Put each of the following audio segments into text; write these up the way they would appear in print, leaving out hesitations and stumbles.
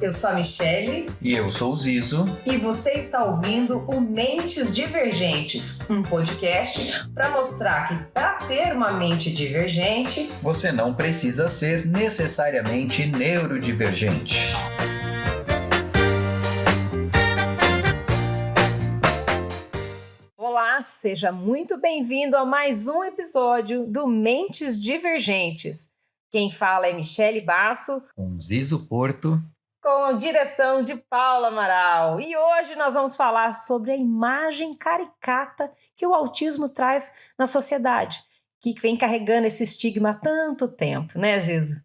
eu sou a Michele. E eu sou o Zizo. E você está ouvindo o Mentes Divergentes, um podcast para mostrar que para ter uma mente divergente, você não precisa ser necessariamente neurodivergente. Olá, seja muito bem-vindo a mais um episódio do Mentes Divergentes. Quem fala é Michele Basso, com Zizo Porto, com direção de Paula Amaral. E hoje nós vamos falar sobre a imagem caricata que o autismo traz na sociedade, que vem carregando esse estigma há tanto tempo, né, Zizo?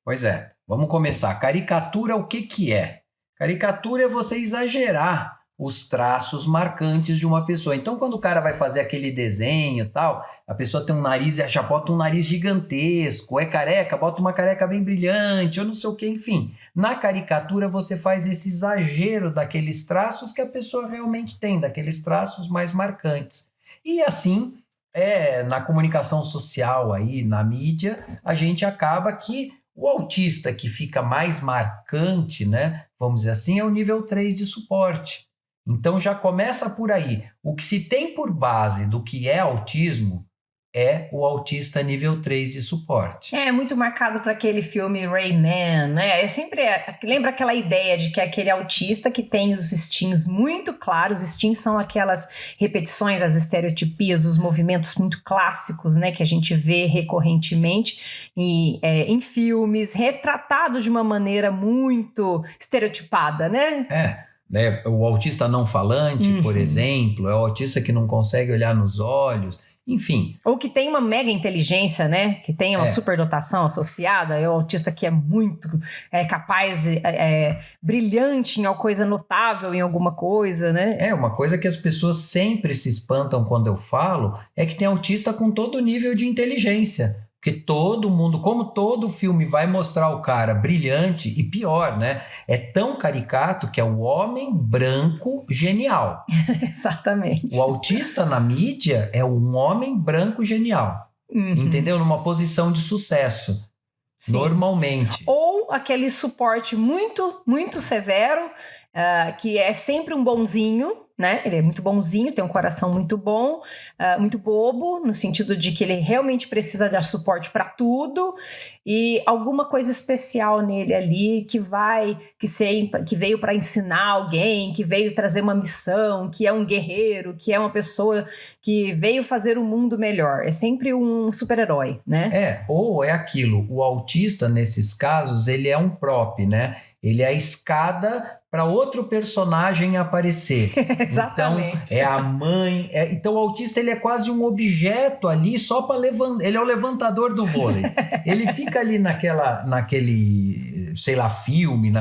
Pois é, vamos começar. Caricatura, o que é? Caricatura é você exagerar os traços marcantes de uma pessoa. Então, quando o cara vai fazer aquele desenho e tal, a pessoa tem um nariz, já bota um nariz gigantesco, é careca, bota uma careca bem brilhante, ou não sei o que, enfim. Na caricatura, você faz esse exagero daqueles traços que a pessoa realmente tem, daqueles traços mais marcantes. E assim, na comunicação social aí, na mídia, a gente acaba que o autista que fica mais marcante, né, vamos dizer assim, é o nível 3 de suporte. Então já começa por aí. O que se tem por base do que é autismo é o autista nível 3 de suporte. É muito marcado para aquele filme Rayman, né? Lembra aquela ideia de que é aquele autista que tem os instintos muito claros. Os instintos são aquelas repetições, as estereotipias, os movimentos muito clássicos, né? Que a gente vê recorrentemente em filmes, retratados de uma maneira muito estereotipada, né? O autista não falante, por exemplo, é o autista que não consegue olhar nos olhos, enfim. Ou que tem uma mega inteligência, né? Que tem uma superdotação associada, é o autista que é muito capaz, brilhante em alguma coisa notável, em alguma coisa, né? Uma coisa que as pessoas sempre se espantam quando eu falo é que tem autista com todo nível de inteligência. Porque todo mundo, como todo filme vai mostrar o cara brilhante e pior, né? É tão caricato que é o homem branco genial. Exatamente. O autista na mídia é um homem branco genial. Entendeu? Numa posição de sucesso. Sim. Normalmente. Ou aquele suporte muito, muito severo, que é sempre um bonzinho, né? Ele é muito bonzinho, tem um coração muito bom, muito bobo, no sentido de que ele realmente precisa dar suporte para tudo, e alguma coisa especial nele ali que veio para ensinar alguém, que veio trazer uma missão, que é um guerreiro, que é uma pessoa que veio fazer o mundo melhor. É sempre um super-herói, né? Ou é aquilo, o autista nesses casos, ele é um prop, né? Ele é a escada para outro personagem aparecer. Exatamente. Então, é a mãe. Então, o autista ele é quase um objeto ali só para levantar. Ele é o levantador do vôlei. Ele fica ali naquele, sei lá, filme,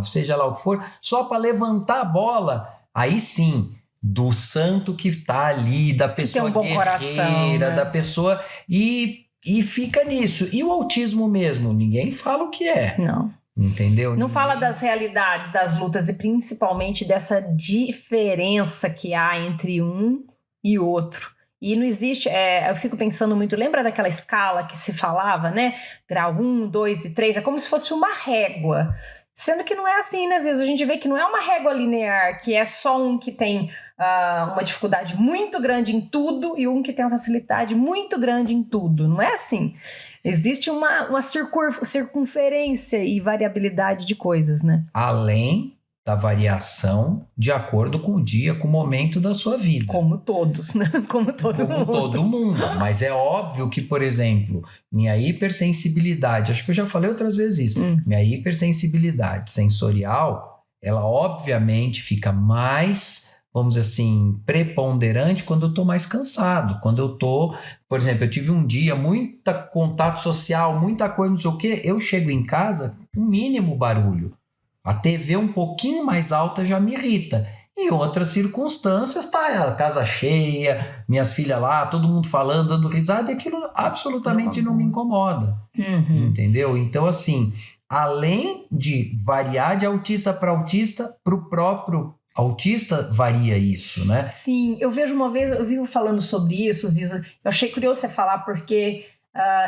seja lá o que for, só para levantar a bola. Aí sim, do santo que tá ali, da pessoa que tem um bom coração, né? Da pessoa. E fica nisso. E o autismo mesmo? Ninguém fala o que é. Não. Entendeu? Não fala das realidades, das lutas e principalmente dessa diferença que há entre um e outro. E não existe, eu fico pensando muito, lembra daquela escala que se falava, né? Grau 1, 2 e 3, é como se fosse uma régua. Sendo que não é assim, né? Às vezes a gente vê que não é uma régua linear, que é só um que tem uma dificuldade muito grande em tudo e um que tem uma facilidade muito grande em tudo. Não é assim. Existe uma circunferência e variabilidade de coisas, né? Além da variação de acordo com o dia, com o momento da sua vida. Como todos, né? Como todo mundo. Mas é óbvio que, por exemplo, minha hipersensibilidade, acho que eu já falei outras vezes isso, minha hipersensibilidade sensorial, ela obviamente fica mais, vamos dizer assim, preponderante quando eu tô mais cansado, quando eu tô, por exemplo, eu tive um dia, muito contato social, muita coisa, não sei o quê, eu chego em casa com mínimo barulho. A TV um pouquinho mais alta já me irrita. Em outras circunstâncias, tá a casa cheia, minhas filhas lá, todo mundo falando, dando risada, e aquilo absolutamente não me incomoda. Entendeu? Então, assim, além de variar de autista para autista, para o próprio autista varia isso, né? Sim, eu vejo uma vez, eu vivo falando sobre isso, Zizo, eu achei curioso você falar, porque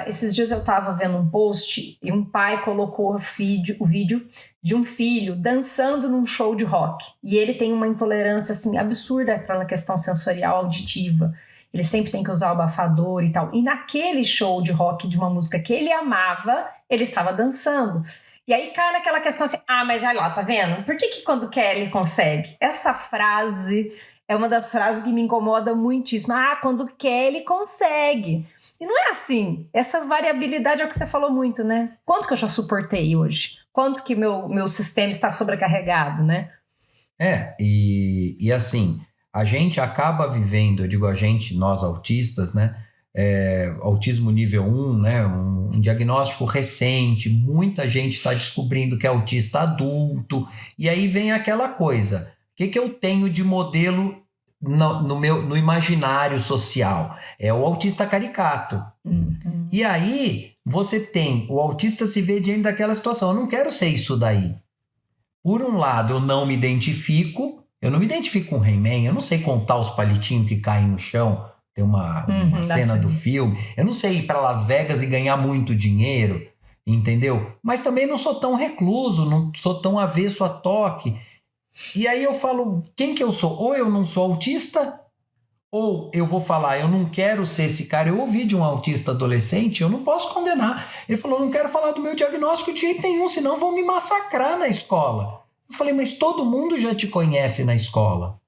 Esses dias eu estava vendo um post e um pai colocou o vídeo de um filho dançando num show de rock. E ele tem uma intolerância assim, absurda para a questão sensorial auditiva. Ele sempre tem que usar o abafador e tal. E naquele show de rock de uma música que ele amava, ele estava dançando. E aí cai naquela questão assim, mas olha lá, tá vendo? Por que quando quer ele consegue? Essa frase é uma das frases que me incomoda muitíssimo. Quando quer ele consegue. E não é assim. Essa variabilidade é o que você falou muito, né? Quanto que eu já suportei hoje? Quanto que meu sistema está sobrecarregado, né? E assim, a gente acaba vivendo, eu digo a gente, nós autistas, né? Autismo nível 1, né? Um diagnóstico recente, muita gente está descobrindo que é autista adulto, e aí vem aquela coisa, o que eu tenho de modelo no imaginário social? É o autista caricato. Uhum. E aí você tem, o autista se vê diante daquela situação, eu não quero ser isso daí. Por um lado, eu não me identifico com o He-Man, eu não sei contar os palitinhos que caem no chão. Tem uma cena do filme. Eu não sei ir para Las Vegas e ganhar muito dinheiro, entendeu? Mas também não sou tão recluso, não sou tão avesso a toque. E aí eu falo, quem que eu sou? Ou eu não sou autista, ou eu vou falar, eu não quero ser esse cara. Eu ouvi de um autista adolescente, eu não posso condenar. Ele falou, eu não quero falar do meu diagnóstico de jeito nenhum, senão vão me massacrar na escola. Eu falei, mas todo mundo já te conhece na escola.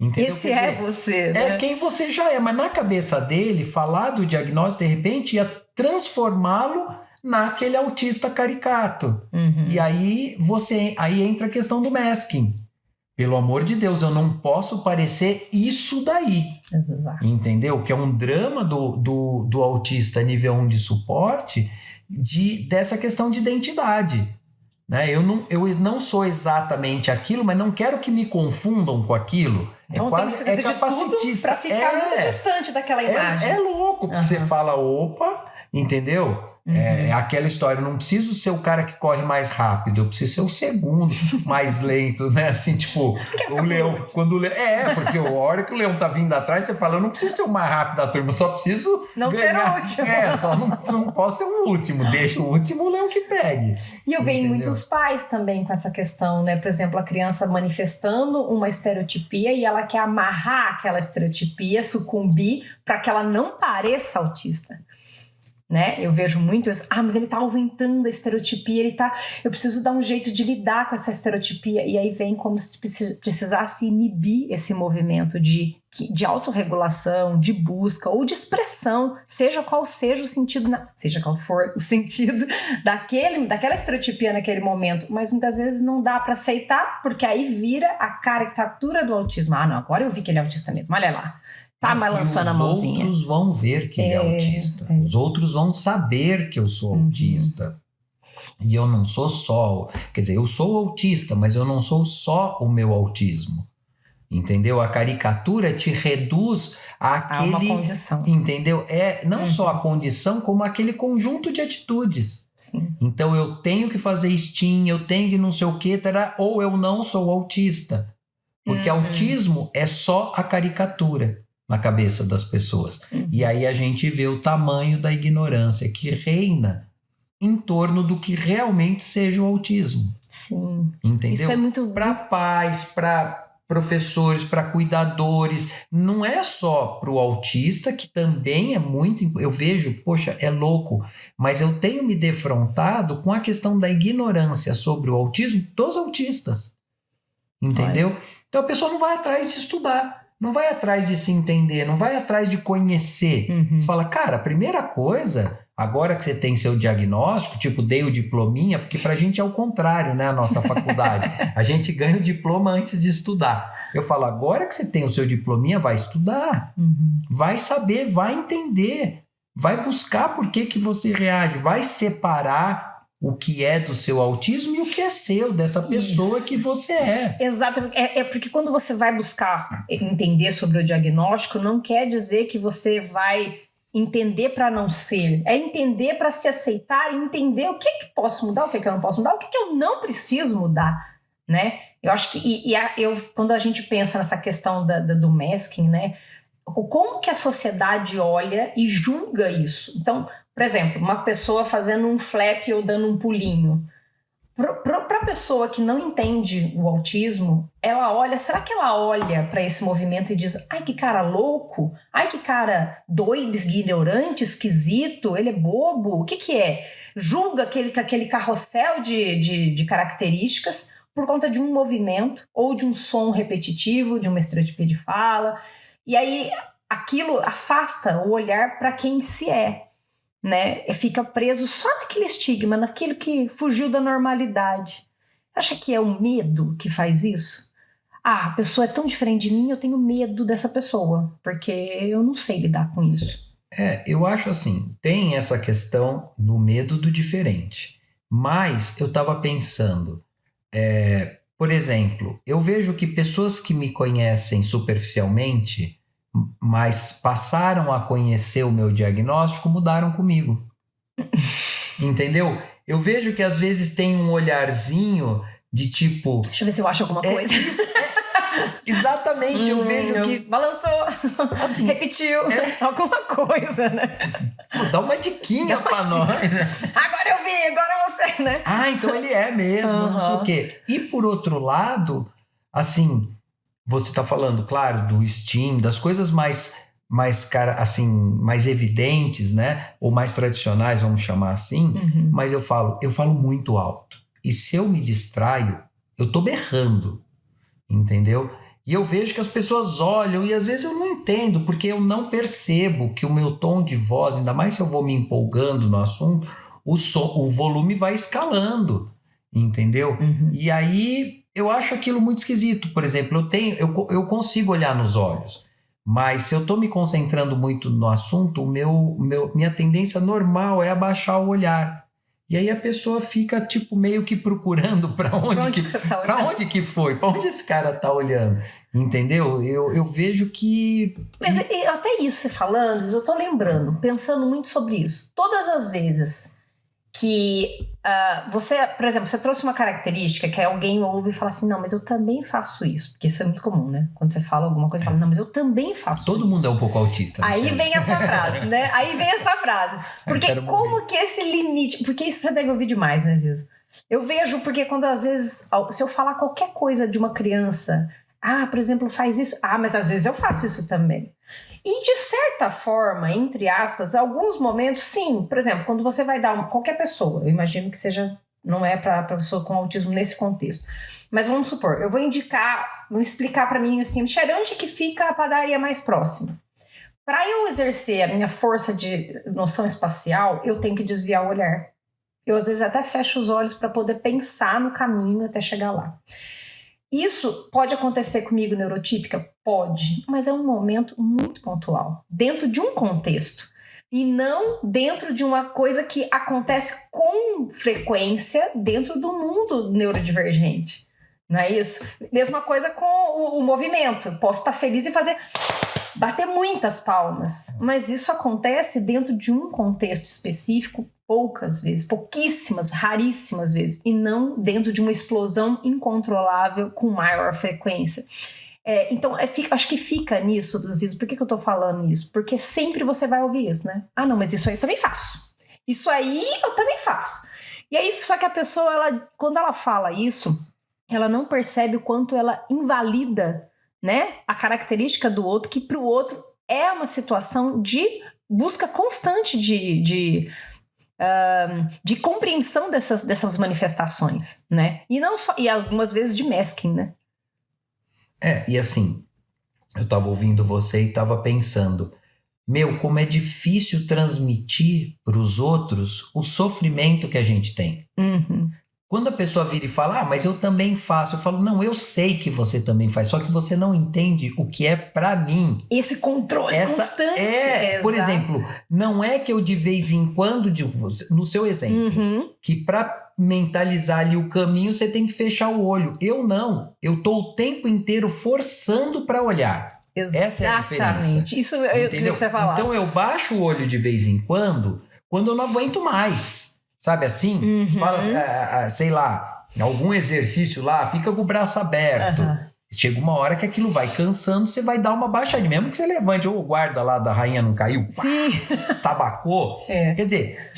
Entendeu? Esse é você, né? É quem você já é, mas na cabeça dele, falar do diagnóstico, de repente, ia transformá-lo naquele autista caricato. Uhum. E aí entra a questão do masking. Pelo amor de Deus, eu não posso parecer isso daí. Exato. Entendeu? Que é um drama do autista nível 1 de suporte dessa questão de identidade. Né? Eu não sou exatamente aquilo, mas não quero que me confundam com aquilo. Então tem que fazer de tudo para ficar muito distante daquela imagem. É louco, porque você fala, opa, entendeu? É aquela história, eu não preciso ser o cara que corre mais rápido, eu preciso ser o segundo mais lento, né? Assim, tipo, o leão, quando o leão... porque a hora que o leão tá vindo atrás, você fala, eu não preciso ser o mais rápido da turma, eu só preciso não ganhar. ser o último. Só não posso ser o último, deixa o último o leão que pegue. E eu vejo muitos pais também com essa questão, né? Por exemplo, a criança manifestando uma estereotipia e ela quer amarrar aquela estereotipia, sucumbir para que ela não pareça autista. Né? Eu vejo muito isso, mas ele tá aumentando a estereotipia, eu preciso dar um jeito de lidar com essa estereotipia, e aí vem como se precisasse inibir esse movimento de autorregulação, de busca ou de expressão, seja qual seja o sentido, seja qual for o sentido daquela estereotipia naquele momento, mas muitas vezes não dá para aceitar, porque aí vira a caricatura do autismo. Não, agora eu vi que ele é autista mesmo, olha lá. Tá mais lançando a mãozinha. Os outros vão ver que ele é autista. Os outros vão saber que eu sou autista. E eu não sou só... Quer dizer, eu sou autista, mas eu não sou só o meu autismo. Entendeu? A caricatura te reduz àquele... uma condição. Entendeu? Não só a condição, como aquele conjunto de atitudes. Sim. Então eu tenho que fazer STEAM, eu tenho que não sei o que, ou eu não sou autista. Porque autismo é só a caricatura na cabeça das pessoas. E aí a gente vê o tamanho da ignorância que reina em torno do que realmente seja o autismo. Sim. Entendeu? Isso é muito... Para pais, para professores, para cuidadores. Não é só para o autista, que também é muito... Eu vejo, poxa, é louco, mas eu tenho me defrontado com a questão da ignorância sobre o autismo dos autistas. Entendeu? Olha. Então a pessoa não vai atrás de estudar. Não vai atrás de se entender, não vai atrás de conhecer. Você fala, cara, a primeira coisa, agora que você tem seu diagnóstico, tipo, dei o diplominha, porque pra gente é o contrário, né, a nossa faculdade. A gente ganha o diploma antes de estudar. Eu falo, agora que você tem o seu diplominha, vai estudar. Vai saber, vai entender. Vai buscar por que você reage, vai separar o que é do seu autismo e o que é seu, dessa pessoa que você é. Exato, porque quando você vai buscar entender sobre o diagnóstico, não quer dizer que você vai entender para não ser, é entender para se aceitar e entender o que posso mudar, o que eu não posso mudar, o que eu não preciso mudar, né? Eu acho que, quando a gente pensa nessa questão do masking, né? como que a sociedade olha e julga isso. Então, por exemplo, uma pessoa fazendo um flap ou dando um pulinho. Para a pessoa que não entende o autismo, será que ela olha para esse movimento e diz, ai, que cara louco, ai, que cara doido, ignorante, esquisito, ele é bobo, o que que é? Julga aquele carrossel de características por conta de um movimento ou de um som repetitivo, de uma estereotipia de fala, e aí aquilo afasta o olhar para quem se é. Né? Fica preso só naquele estigma, naquilo que fugiu da normalidade. Acha que é o medo que faz isso? A pessoa é tão diferente de mim, eu tenho medo dessa pessoa, porque eu não sei lidar com isso. Eu acho assim, tem essa questão do medo do diferente, mas eu estava pensando, por exemplo, eu vejo que pessoas que me conhecem superficialmente, mas passaram a conhecer o meu diagnóstico, mudaram comigo. Entendeu? Eu vejo que às vezes tem um olharzinho de tipo... Deixa eu ver se eu acho alguma coisa. Exatamente, eu vejo que... Balançou, assim, repetiu alguma coisa, né? Pô, dá uma diquinha pra nós, né? Agora eu vi, agora você, né? Então ele é mesmo, não sei o quê. E por outro lado, assim... Você está falando, claro, do STEAM, das coisas mais evidentes, né? Ou mais tradicionais, vamos chamar assim. Uhum. Mas eu falo muito alto. E se eu me distraio, eu tô berrando, entendeu? E eu vejo que as pessoas olham e às vezes eu não entendo, porque eu não percebo que o meu tom de voz, ainda mais se eu vou me empolgando no assunto, o volume vai escalando, entendeu? Uhum. E aí... eu acho aquilo muito esquisito. Por exemplo, eu consigo olhar nos olhos, mas se eu estou me concentrando muito no assunto, minha tendência normal é abaixar o olhar. E aí a pessoa fica tipo meio que procurando para onde que você tá olhando? Para onde que foi? Para onde esse cara tá olhando? Entendeu? Eu vejo que... Mas até isso você falando, eu tô lembrando, pensando muito sobre isso. Todas as vezes que você, por exemplo, você trouxe uma característica que alguém ouve e fala assim, não, mas eu também faço isso, porque isso é muito comum, né? Quando você fala alguma coisa, você fala, não, mas eu também faço Todo isso. mundo é um pouco autista. Aí vem essa frase, né? Porque como que esse limite... Porque isso você deve ouvir demais, né, Ziza? Eu vejo porque quando às vezes, se eu falar qualquer coisa de uma criança, por exemplo, faz isso, mas às vezes eu faço isso também. E de certa forma, entre aspas, alguns momentos, sim. Por exemplo, quando você vai dar qualquer pessoa, eu imagino que não é para pessoa com autismo nesse contexto. Mas vamos supor, eu vou explicar para mim assim, Michele, onde que fica a padaria mais próxima? Para eu exercer a minha força de noção espacial, eu tenho que desviar o olhar. Eu às vezes até fecho os olhos para poder pensar no caminho até chegar lá. Isso pode acontecer comigo neurotípica? Pode, mas é um momento muito pontual, dentro de um contexto, e não dentro de uma coisa que acontece com frequência dentro do mundo neurodivergente, não é isso? Mesma coisa com o movimento, eu posso estar feliz e bater muitas palmas, mas isso acontece dentro de um contexto específico, poucas vezes, pouquíssimas, raríssimas vezes, e não dentro de uma explosão incontrolável com maior frequência. Então, acho que fica nisso, Zizo. Por que eu tô falando isso? Porque sempre você vai ouvir isso, né? Não, mas isso aí eu também faço. Isso aí eu também faço. E aí, só que a pessoa, quando ela fala isso, ela não percebe o quanto ela invalida, né, a característica do outro, que para o outro é uma situação de busca constante de compreensão dessas manifestações, né? E não só, e algumas vezes de masking, né? E assim, eu tava ouvindo você e tava pensando, como é difícil transmitir para os outros o sofrimento que a gente tem. Uhum. Quando a pessoa vira e fala, mas eu também faço, eu falo, não, eu sei que você também faz, só que você não entende o que é pra mim. Esse controle constante. Por exemplo, não é que eu de vez em quando, no seu exemplo, que pra mentalizar ali o caminho você tem que fechar o olho. Eu não, eu tô o tempo inteiro forçando pra olhar. Exatamente. Essa é a diferença. Isso eu queria que você falasse. Então eu baixo o olho de vez em quando eu não aguento mais. Sabe assim? Fala, sei lá, algum exercício lá, fica com o braço aberto. chega uma hora que aquilo vai cansando, você vai dar uma baixadinha. Mesmo que você levante, ou o guarda lá da rainha não caiu, Sim. Tabacou. Quer dizer,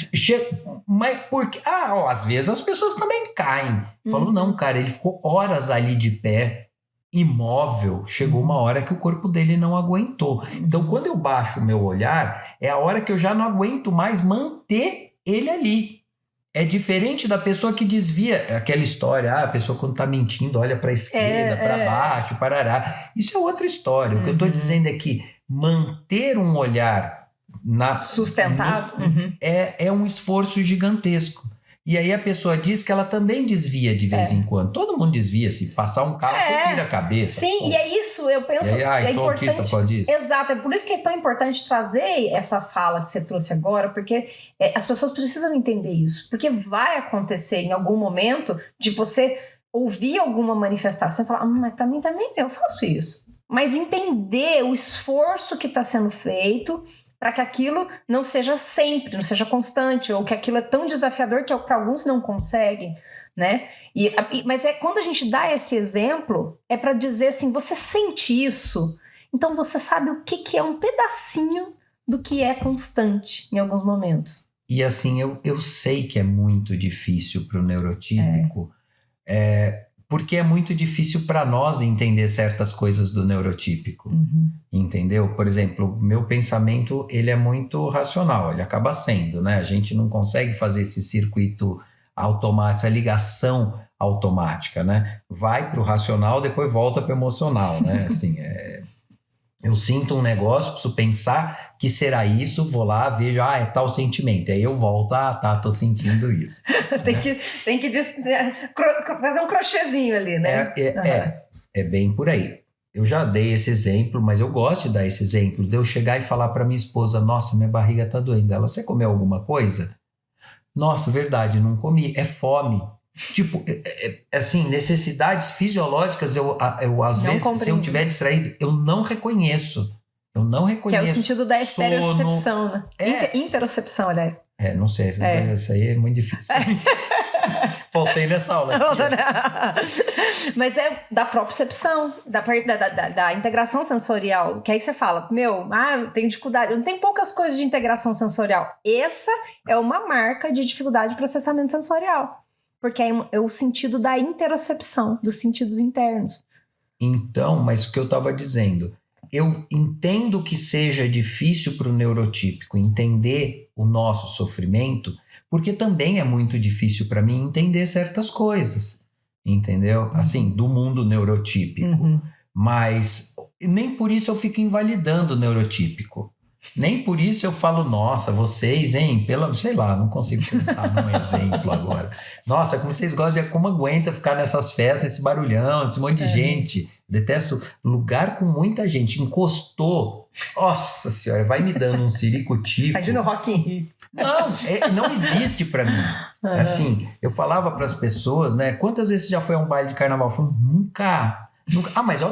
mas porque... às vezes as pessoas também caem. Falou, não, cara, ele ficou horas ali de pé, imóvel. Chegou uma hora que o corpo dele não aguentou. Então, quando eu baixo o meu olhar, é a hora que eu já não aguento mais manter ele ali. É diferente da pessoa que desvia aquela história, a pessoa quando tá mentindo olha para a esquerda, para baixo, parará. Isso é outra história. O que eu tô dizendo é que manter um olhar sustentado é um esforço gigantesco. E aí a pessoa diz que ela também desvia de vez em quando. Todo mundo desvia. Se passar um carro, você vira a cabeça. Sim, pô. E é isso, eu penso que é importante. Autista, pode isso. Exato, é por isso que é tão importante trazer essa fala que você trouxe agora, porque as pessoas precisam entender isso. Porque vai acontecer em algum momento de você ouvir alguma manifestação e falar, mas pra mim também eu faço isso. Mas entender o esforço que está sendo feito para que aquilo não seja sempre, não seja constante, ou que aquilo é tão desafiador que para alguns não conseguem, né? Mas quando a gente dá esse exemplo, é para dizer assim, você sente isso, então você sabe o que é um pedacinho do que é constante em alguns momentos. E assim, eu sei que é muito difícil para o neurotípico, porque é muito difícil para nós entender certas coisas do neurotípico, entendeu? Por exemplo, meu pensamento, ele é muito racional, ele acaba sendo, né? A gente não consegue fazer esse circuito automático, essa ligação automática, né? Vai para o racional, depois volta para o emocional, né? Assim, eu sinto um negócio, preciso pensar que será isso, vou lá, vejo, é tal sentimento. Aí eu volto, tô sentindo isso. tem que fazer um crochêzinho ali, né? É bem por aí. Eu já dei esse exemplo, mas eu gosto de dar esse exemplo, de eu chegar e falar para minha esposa, nossa, minha barriga tá doendo. Ela, você comeu alguma coisa? Nossa, verdade, não comi, é fome. Tipo, assim, necessidades fisiológicas, eu às vezes, se eu estiver distraído, eu não reconheço. Que é o sentido da estereocepção, né? Interocepção, aliás. Não sei, isso aí é muito difícil. Faltei nessa aula. Mas é da propriocepção, da integração sensorial. Que aí você fala, eu tenho dificuldade. Eu não tenho poucas coisas de integração sensorial. Essa é uma marca de dificuldade de processamento sensorial. Porque é o sentido da interocepção, dos sentidos internos. Então, mas o que eu estava dizendo, eu entendo que seja difícil para o neurotípico entender o nosso sofrimento, porque também é muito difícil para mim entender certas coisas, entendeu? Assim, do mundo neurotípico. Mas nem por isso eu fico invalidando o neurotípico. Nem por isso eu falo, nossa, vocês, hein? Sei lá, não consigo pensar num exemplo agora. Nossa, como vocês gostam, como aguenta ficar nessas festas, esse barulhão, esse monte de gente. Detesto lugar com muita gente. Encostou. Nossa senhora, vai me dando um ciricutico. Imagina o Rock in Rio. Não existe pra mim. Assim, eu falava pras pessoas, né? Quantas vezes você já foi a um baile de carnaval? Eu falei, nunca. Mas eu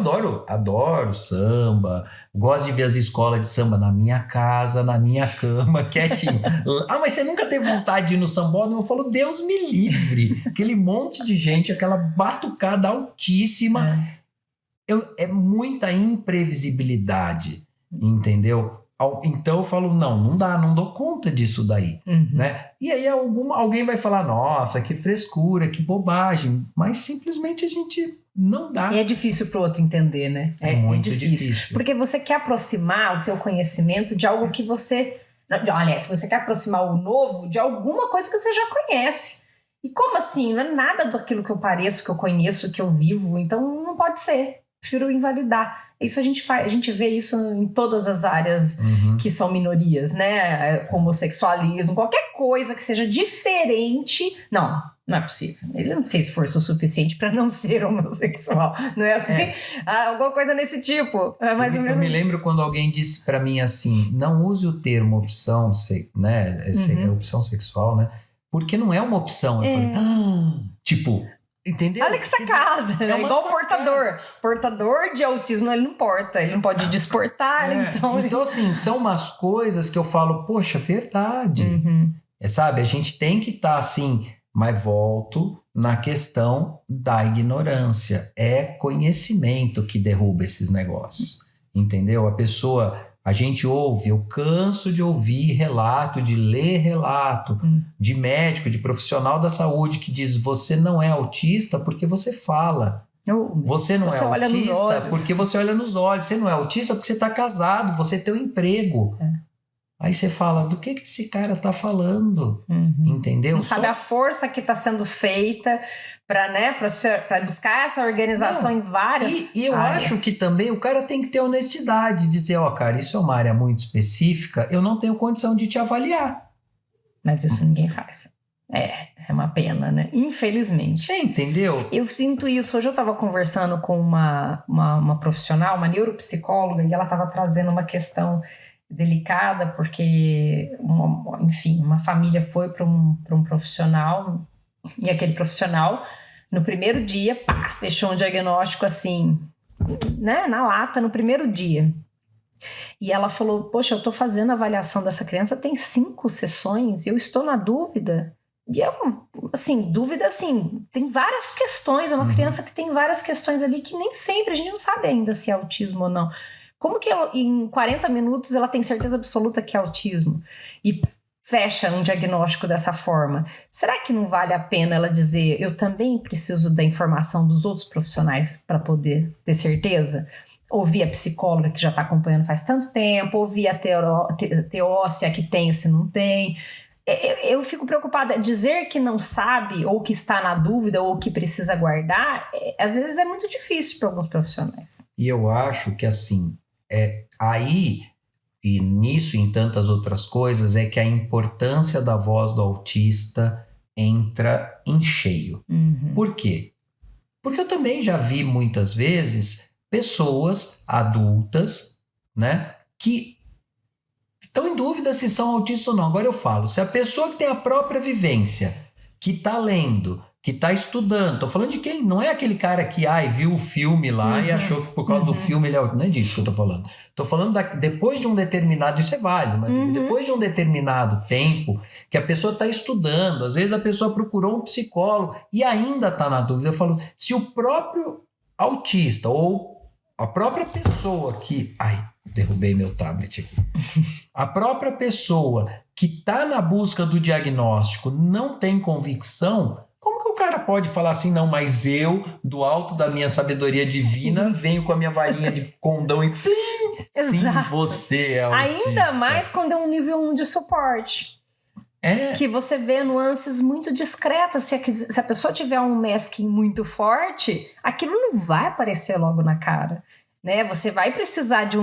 adoro samba, gosto de ver as escolas de samba na minha casa, na minha cama, quietinho. Mas você nunca teve vontade de ir no sambódromo? Eu falo, Deus me livre, aquele monte de gente, aquela batucada altíssima, é muita imprevisibilidade, entendeu? Então eu falo, não dá, não dou conta disso daí, né? E aí alguém vai falar, nossa, que frescura, que bobagem, mas simplesmente a gente não dá. E é difícil para o outro entender, né? É muito difícil. Porque você quer aproximar o teu conhecimento de algo que você... Aliás, você quer aproximar o novo de alguma coisa que você já conhece. E como assim? Não é nada daquilo que eu pareço, que eu conheço, que eu vivo, então não pode ser. Prefiro invalidar. Isso a gente vê isso em todas as áreas que são minorias, né? Homossexualismo, qualquer coisa que seja diferente. Não é possível. Ele não fez força o suficiente para não ser homossexual. Não é assim? Alguma coisa nesse tipo. É mais ou menos. Eu me lembro quando alguém disse para mim assim, não use o termo opção, né? É opção sexual, né? Porque não é uma opção. Eu falei, tipo... Entendeu? Olha que sacada, né? Igual sacada. Portador de autismo, ele não porta, ele não pode desportar, Então, assim, são umas coisas que eu falo, poxa, verdade. Sabe? A gente tem que estar, assim, Mas volto na questão da ignorância. É conhecimento que derruba esses negócios. Entendeu? A gente ouve, eu canso de ouvir relato, de ler relato de médico, de profissional da saúde que diz: você não é autista porque você fala. Você não é autista porque você olha nos olhos. Você não é autista porque você está casado, você tem um emprego. Aí você fala: do que esse cara tá falando? Entendeu? Não sabe a força que está sendo feita para buscar essa organização em várias E eu áreas. acho que também o cara tem que ter honestidade, dizer: cara, isso é uma área muito específica, eu não tenho condição de te avaliar. Mas isso ninguém faz. É uma pena, né? Infelizmente. Você entendeu? Eu sinto isso. Hoje eu estava conversando com uma profissional, uma neuropsicóloga, e ela estava trazendo uma questão delicada, porque, uma família foi para um profissional, e aquele profissional, no primeiro dia, fechou um diagnóstico assim, né, na lata, no primeiro dia. E ela falou: poxa, eu estou fazendo a avaliação dessa criança, tem 5 sessões, e eu estou na dúvida. E dúvida assim, tem várias questões, é uma criança que tem várias questões ali que nem sempre, a gente não sabe ainda se é autismo ou não. Como que em 40 minutos ela tem certeza absoluta que é autismo? E fecha um diagnóstico dessa forma. Será que não vale a pena ela dizer: eu também preciso da informação dos outros profissionais para poder ter certeza? Ouvir a psicóloga que já está acompanhando faz tanto tempo, ouvir a teócia que tem ou se não tem. Eu fico preocupada. Dizer que não sabe, ou que está na dúvida, ou que precisa guardar, às vezes é muito difícil para alguns profissionais. E eu acho que assim, aí, e nisso e em tantas outras coisas, é que a importância da voz do autista entra em cheio. Por quê? Porque eu também já vi muitas vezes pessoas adultas, né, que estão em dúvida se são autistas ou não. Agora eu falo, se a pessoa que tem a própria vivência, que está lendo, que está estudando, tô falando de quem? Não é aquele cara que viu o filme lá e achou que por causa do filme ele é autista. Não é disso que eu tô falando. Tô falando depois de um determinado, isso é válido, mas depois de um determinado tempo que a pessoa está estudando, às vezes a pessoa procurou um psicólogo e ainda está na dúvida. Eu falo, se o próprio autista ou a própria pessoa que... derrubei meu tablet aqui. A própria pessoa que está na busca do diagnóstico não tem convicção, como que o cara pode falar assim: não, mas eu, do alto da minha sabedoria divina, venho com a minha varinha de condão e sim, você é autista. Ainda mais quando é um nível 1 de suporte. Que você vê nuances muito discretas. Se a pessoa tiver um masking muito forte, aquilo não vai aparecer logo na cara, né? Você vai precisar de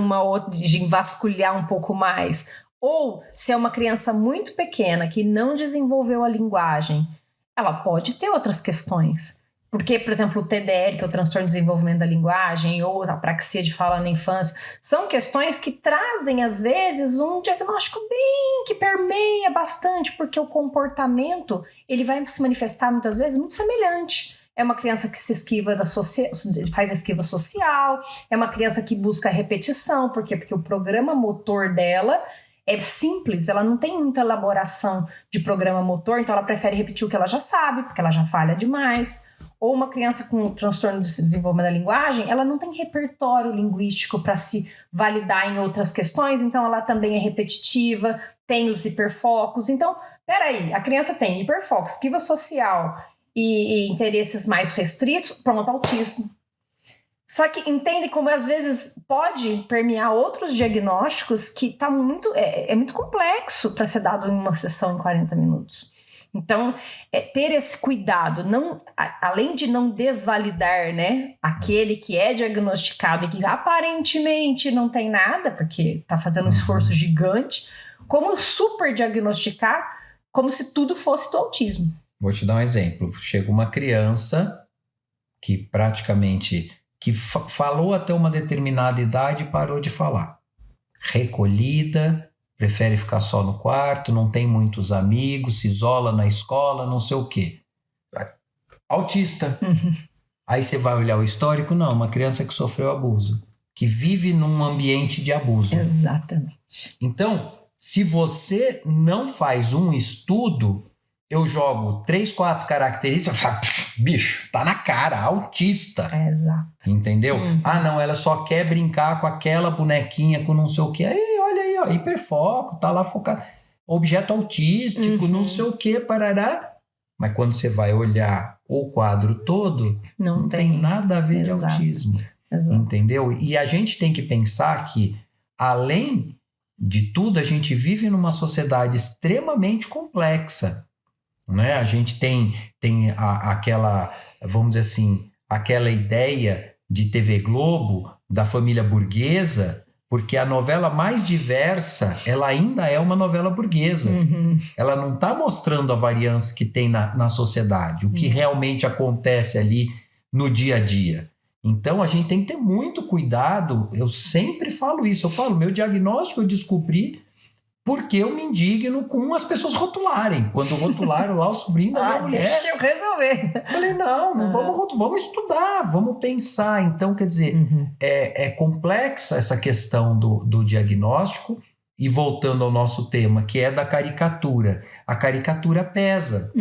vasculhar um pouco mais. Ou, se é uma criança muito pequena que não desenvolveu a linguagem, ela pode ter outras questões. Porque, por exemplo, o TDL, que é o transtorno de desenvolvimento da linguagem, ou a apraxia de fala na infância, são questões que trazem, às vezes, um diagnóstico que permeia bastante, porque o comportamento ele vai se manifestar, muitas vezes, muito semelhante. É uma criança que se esquiva faz esquiva social, é uma criança que busca repetição. Por quê? Porque o programa motor dela é simples, ela não tem muita elaboração de programa motor, então ela prefere repetir o que ela já sabe, porque ela já falha demais. Ou uma criança com transtorno de desenvolvimento da linguagem, ela não tem repertório linguístico para se validar em outras questões, então ela também é repetitiva, tem os hiperfocos. Então, peraí, a criança tem hiperfoco, esquiva social e interesses mais restritos, pronto, autismo. Só que entende como às vezes pode permear outros diagnósticos que tá muito complexo para ser dado em uma sessão em 40 minutos. Então, ter esse cuidado, além de não desvalidar, né, aquele que é diagnosticado e que aparentemente não tem nada, porque está fazendo um esforço gigante, como super diagnosticar como se tudo fosse do autismo. Vou te dar um exemplo. Chega uma criança que praticamente falou até uma determinada idade e parou de falar. Recolhida, prefere ficar só no quarto, não tem muitos amigos, se isola na escola, não sei o quê. Autista. Aí você vai olhar o histórico, não, uma criança que sofreu abuso, que vive num ambiente de abuso. Exatamente. Então, se você não faz um estudo, eu jogo 3, 4 características, eu falo, bicho, tá na cara, autista. Exato. Entendeu? Ah, não, ela só quer brincar com aquela bonequinha, com não sei o quê. Aí, olha aí, ó, hiperfoco, tá lá focado. Objeto autístico, não sei o quê, parará. Mas quando você vai olhar o quadro todo, não tem nada a ver de autismo. Exato. Entendeu? E a gente tem que pensar que, além de tudo, a gente vive numa sociedade extremamente complexa. Né? A gente tem aquela, vamos dizer assim, aquela ideia de TV Globo, da família burguesa, porque a novela mais diversa, ela ainda é uma novela burguesa. Ela não está mostrando a variância que tem na sociedade, o que realmente acontece ali no dia a dia. Então, a gente tem que ter muito cuidado. Eu sempre falo isso. Eu falo, meu diagnóstico eu descobri porque eu me indigno com as pessoas rotularem. Quando rotularam lá o sobrinho da minha mulher. Deixa eu resolver. Eu falei, não vamos estudar, vamos pensar. Então, quer dizer, é complexa essa questão do diagnóstico. E voltando ao nosso tema, que é da caricatura. A caricatura pesa.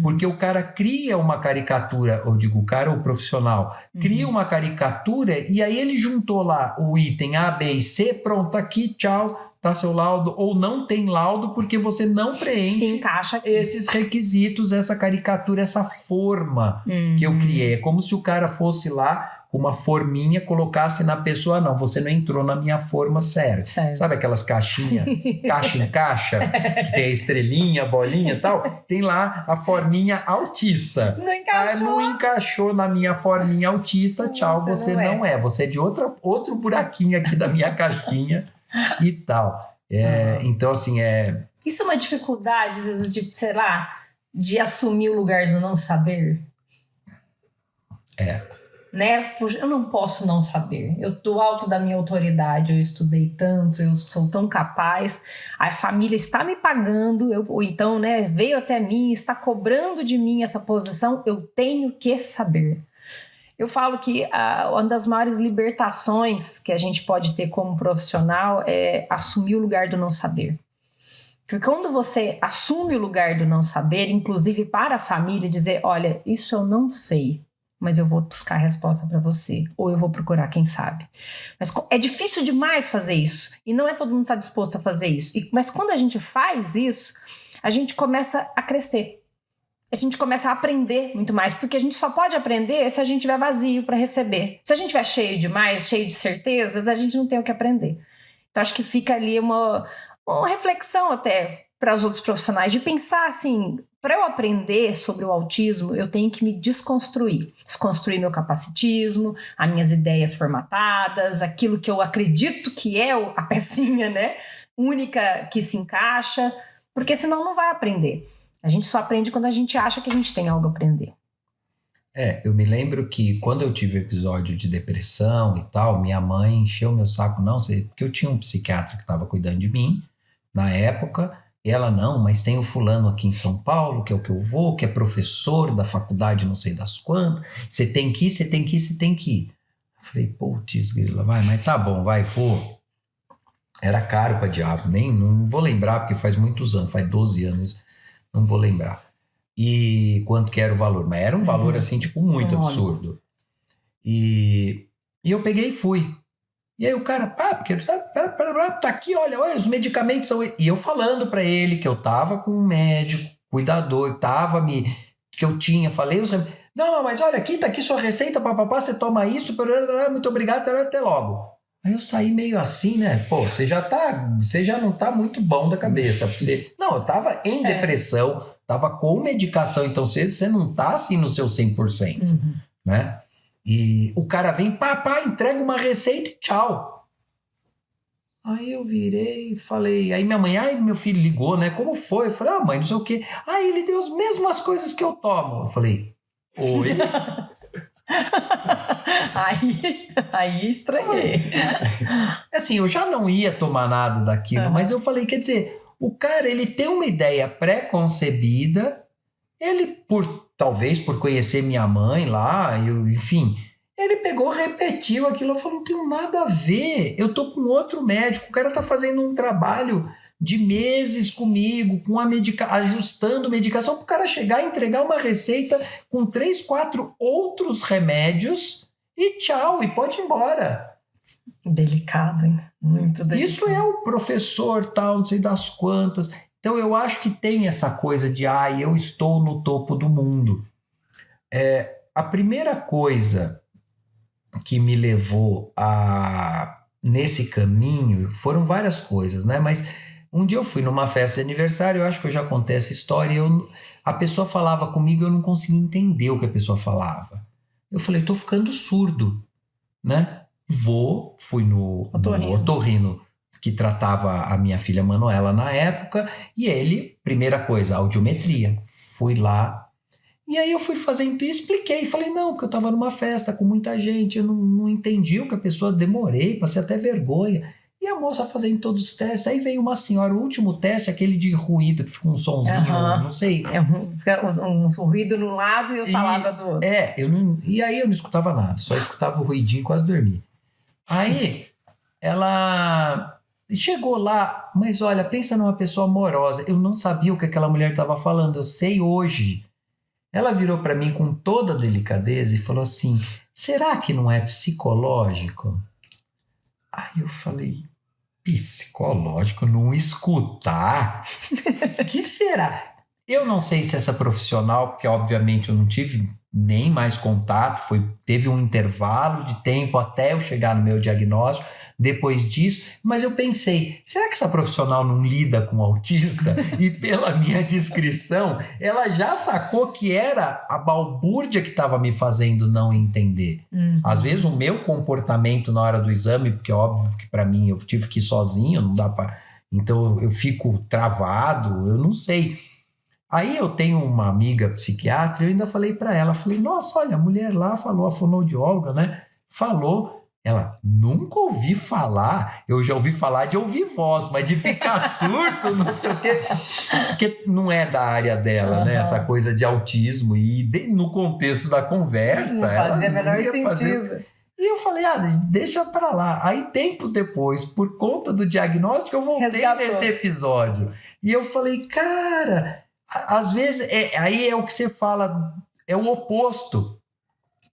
Porque o cara cria uma caricatura, eu digo o cara ou o profissional, cria uma caricatura e aí ele juntou lá o item A, B e C, pronto, aqui, tchau. Tá seu laudo, ou não tem laudo porque você não preenche se encaixa aqui. Esses requisitos, essa caricatura, essa forma que eu criei. É como se o cara fosse lá com uma forminha, colocasse na pessoa, não, você não entrou na minha forma certa. Sabe aquelas caixinhas, caixa em caixa, que tem a estrelinha, a bolinha e tal? Tem lá a forminha autista. Não encaixou. Não encaixou na minha forminha autista, tchau, você não é. Você é de outro buraquinho aqui da minha caixinha. E tal. Então, assim, Isso é uma dificuldade, às vezes, de, sei lá, de assumir o lugar do não saber? Né? Eu não posso não saber. Eu tô alto da minha autoridade, eu estudei tanto, eu sou tão capaz, a família está me pagando, ou então, né, veio até mim, está cobrando de mim essa posição, eu tenho que saber. Eu falo que uma das maiores libertações que a gente pode ter como profissional é assumir o lugar do não saber. Porque quando você assume o lugar do não saber, inclusive para a família, dizer, olha, isso eu não sei, mas eu vou buscar a resposta para você, ou eu vou procurar quem sabe. Mas é difícil demais fazer isso, e não é todo mundo que está disposto a fazer isso. Mas quando a gente faz isso, a gente começa a crescer. A gente começa a aprender muito mais, porque a gente só pode aprender se a gente estiver vazio para receber. Se a gente estiver cheio demais, cheio de certezas, a gente não tem o que aprender. Então, acho que fica ali uma reflexão até para os outros profissionais, de pensar assim, para eu aprender sobre o autismo, eu tenho que me desconstruir. Desconstruir meu capacitismo, as minhas ideias formatadas, aquilo que eu acredito que é a pecinha, né, única que se encaixa, porque senão não vai aprender. A gente só aprende quando a gente acha que a gente tem algo a aprender. Eu me lembro que quando eu tive episódio de depressão e tal, minha mãe encheu meu saco, não sei, porque eu tinha um psiquiatra que estava cuidando de mim na época, e ela, não, mas tem o fulano aqui em São Paulo, que é o que eu vou, que é professor da faculdade não sei das quantas, você tem que ir. Eu falei, putz, grila, vai, mas tá bom, vai, vou. Era caro pra diabo, não vou lembrar, porque faz muitos anos, faz 12 anos, não vou lembrar. E quanto que era o valor? Mas era um valor, assim, tipo, muito absurdo. E eu peguei e fui. E aí o cara, porque tá aqui, olha, os medicamentos são... E eu falando pra ele que eu tava com um médico, cuidador, que eu tinha, falei os remédios. Não, mas olha, aqui, tá aqui sua receita, papapá, você toma isso, muito obrigado, até logo. Aí eu saí meio assim, né? Pô, você já não tá muito bom da cabeça. Não, eu tava em depressão, tava com medicação, então você não tá assim no seu 100%, né? E o cara vem, entrega uma receita e tchau. Aí eu virei e falei, aí minha mãe, meu filho ligou, né? Como foi? Eu falei, mãe, não sei o quê. Ele deu as mesmas coisas que eu tomo. Eu falei, oi? Aí estranhei. Assim, eu já não ia tomar nada daquilo, mas eu falei, quer dizer, o cara, ele tem uma ideia pré-concebida, ele, talvez por conhecer minha mãe lá, enfim, ele pegou, repetiu aquilo, eu falei, não tenho nada a ver, eu tô com outro médico, o cara tá fazendo um trabalho de meses comigo, com ajustando medicação, para o cara chegar e entregar uma receita com 3, 4 outros remédios e tchau, e pode ir embora. Delicado, hein? Muito delicado. Isso é o professor tal, não sei das quantas. Então eu acho que tem essa coisa de eu estou no topo do mundo. A primeira coisa que me levou nesse caminho foram várias coisas, né? Mas um dia eu fui numa festa de aniversário, eu acho que eu já contei essa história, a pessoa falava comigo, eu não conseguia entender o que a pessoa falava. Eu falei, tô ficando surdo, né? Fui no otorrino que tratava a minha filha Manuela na época, e ele, primeira coisa, audiometria. Fui lá, e aí eu fui fazendo e expliquei, falei, não, porque eu estava numa festa com muita gente, eu não entendi o que a pessoa, demorei, passei até vergonha. E a moça fazendo todos os testes, aí veio uma senhora, o último teste, aquele de ruído, que fica um sonzinho, não sei. Fica um ruído num lado e eu falava do outro. E aí eu não escutava nada, só escutava o ruidinho e quase dormi. Aí ela chegou lá, mas olha, pensa numa pessoa amorosa, eu não sabia o que aquela mulher estava falando, eu sei hoje. Ela virou para mim com toda a delicadeza e falou assim, será que não é psicológico? Aí eu falei, psicológico? Não escutar? Que será? Eu não sei se essa profissional, porque obviamente eu não tive nem mais contato, teve um intervalo de tempo até eu chegar no meu diagnóstico, depois disso, mas eu pensei, será que essa profissional não lida com autista? E pela minha descrição, ela já sacou que era a balbúrdia que estava me fazendo não entender. Às vezes o meu comportamento na hora do exame, porque é óbvio que para mim eu tive que ir sozinho, não dá para... Então eu fico travado, eu não sei. Aí eu tenho uma amiga psiquiatra, eu ainda falei para ela, falei, nossa, olha, a mulher lá falou, a fonoaudióloga, né? Falou... Ela, nunca ouvi falar, eu já ouvi falar de ouvir voz, mas de ficar surdo, não sei o quê, porque não é da área dela, né? Essa coisa de autismo, e no contexto da conversa... Não fazia o menor sentido. E eu falei, deixa pra lá. Aí, tempos depois, por conta do diagnóstico, eu voltei nesse episódio. E eu falei, cara, às vezes, aí é o que você fala, é o oposto.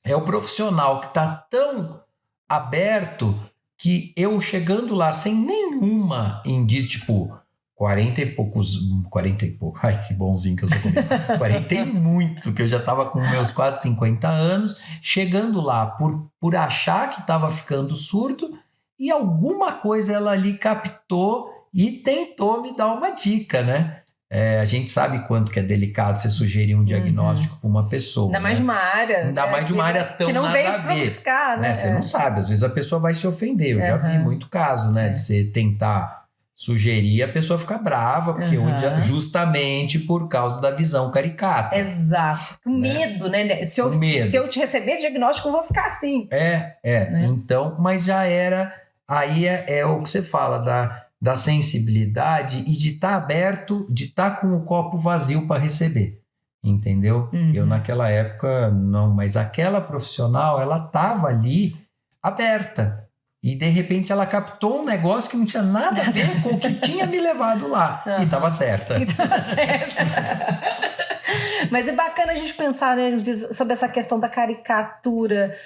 É o profissional que tá tão aberto que eu chegando lá sem nenhuma indício, tipo 40 e poucos, ai que bonzinho que eu sou comigo, 40 e muito, que eu já tava com meus quase 50 anos, chegando lá por achar que tava ficando surdo, e alguma coisa ela ali captou e tentou me dar uma dica, né? A gente sabe quanto que é delicado você sugerir um diagnóstico para uma pessoa. Ainda mais de uma área. Ainda mais de uma área tão nada a ver. Que não veio buscar, né? Você não sabe, às vezes a pessoa vai se ofender. Eu já vi muito caso, né? De você tentar sugerir, a pessoa fica brava, porque justamente por causa da visão caricata. Exato. O medo, né? Se eu te receber esse diagnóstico, eu vou ficar assim. Né? Então, mas já era... Aí é o que você fala da sensibilidade e de estar aberto, de estar com o copo vazio para receber, entendeu? Eu naquela época não, mas aquela profissional, ela estava ali aberta e de repente ela captou um negócio que não tinha nada a ver com o que tinha me levado lá e estava certa. Mas é bacana a gente pensar, né, sobre essa questão da caricatura,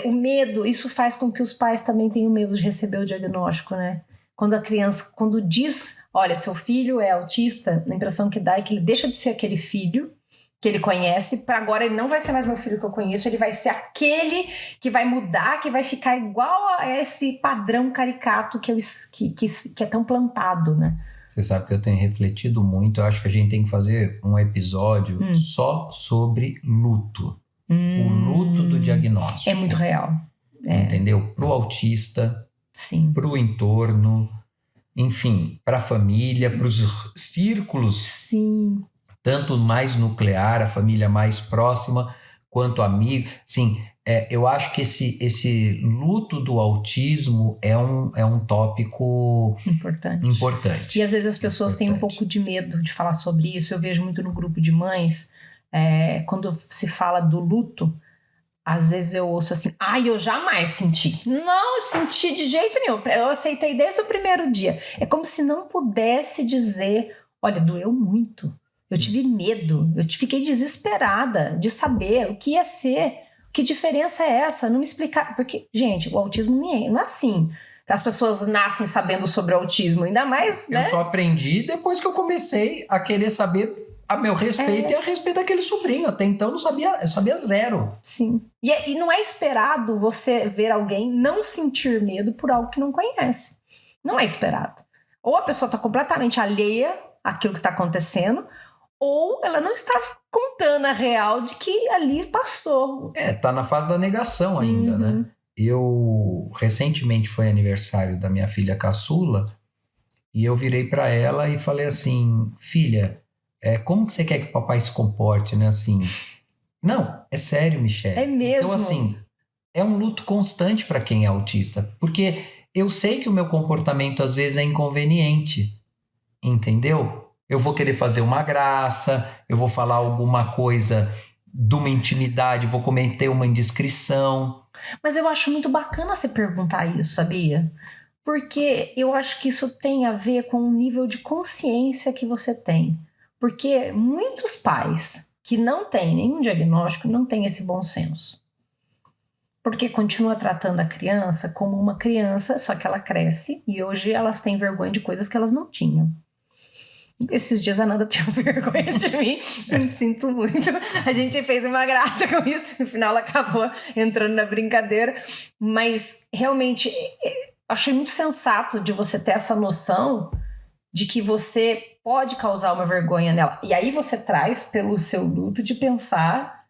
o medo, isso faz com que os pais também tenham medo de receber o diagnóstico, né? Quando a criança, quando diz, olha, seu filho é autista, a impressão que dá é que ele deixa de ser aquele filho que ele conhece, para agora ele não vai ser mais meu filho que eu conheço, ele vai ser aquele que vai mudar, que vai ficar igual a esse padrão caricato que é tão plantado, né? Você sabe que eu tenho refletido muito, eu acho que a gente tem que fazer um episódio só sobre luto. O luto do diagnóstico. É muito real. Entendeu? Pro autista... Sim. Para o entorno, enfim, para a família, para os círculos, sim, tanto mais nuclear, a família mais próxima, quanto amigo. Sim, eu acho que esse luto do autismo é um tópico importante. E às vezes as pessoas têm um pouco de medo de falar sobre isso. Eu vejo muito no grupo de mães, quando se fala do luto, Às vezes eu ouço assim, eu jamais senti. Não, eu senti de jeito nenhum. Eu aceitei desde o primeiro dia. É como se não pudesse dizer, olha, doeu muito. Eu tive medo, fiquei desesperada de saber o que ia ser. Que diferença é essa? Não me explicar. Porque, gente, o autismo não é assim. As pessoas nascem sabendo sobre o autismo, ainda mais, né? Eu só aprendi depois que eu comecei a querer saber a meu respeito e a respeito daquele sobrinho. Até então eu sabia zero. Sim. E não é esperado você ver alguém não sentir medo por algo que não conhece. Não é esperado. Ou a pessoa está completamente alheia àquilo que está acontecendo, ou ela não está contando a real de que ali passou. Tá na fase da negação ainda, né? Eu, recentemente foi aniversário da minha filha caçula, e eu virei para ela e falei assim, filha, como que você quer que o papai se comporte, né? Assim, não, é sério, Michele. É mesmo. Então, assim, é um luto constante para quem é autista, porque eu sei que o meu comportamento às vezes é inconveniente, entendeu? Eu vou querer fazer uma graça, eu vou falar alguma coisa de uma intimidade, vou cometer uma indiscrição. Mas eu acho muito bacana você perguntar isso, sabia? Porque eu acho que isso tem a ver com o nível de consciência que você tem. Porque muitos pais que não têm nenhum diagnóstico não têm esse bom senso. Porque continua tratando a criança como uma criança, só que ela cresce e hoje elas têm vergonha de coisas que elas não tinham. Esses dias a Nanda tinha vergonha de mim, eu sinto muito. A gente fez uma graça com isso, no final ela acabou entrando na brincadeira, mas realmente achei muito sensato de você ter essa noção de que você pode causar uma vergonha nela. E aí você traz pelo seu luto de pensar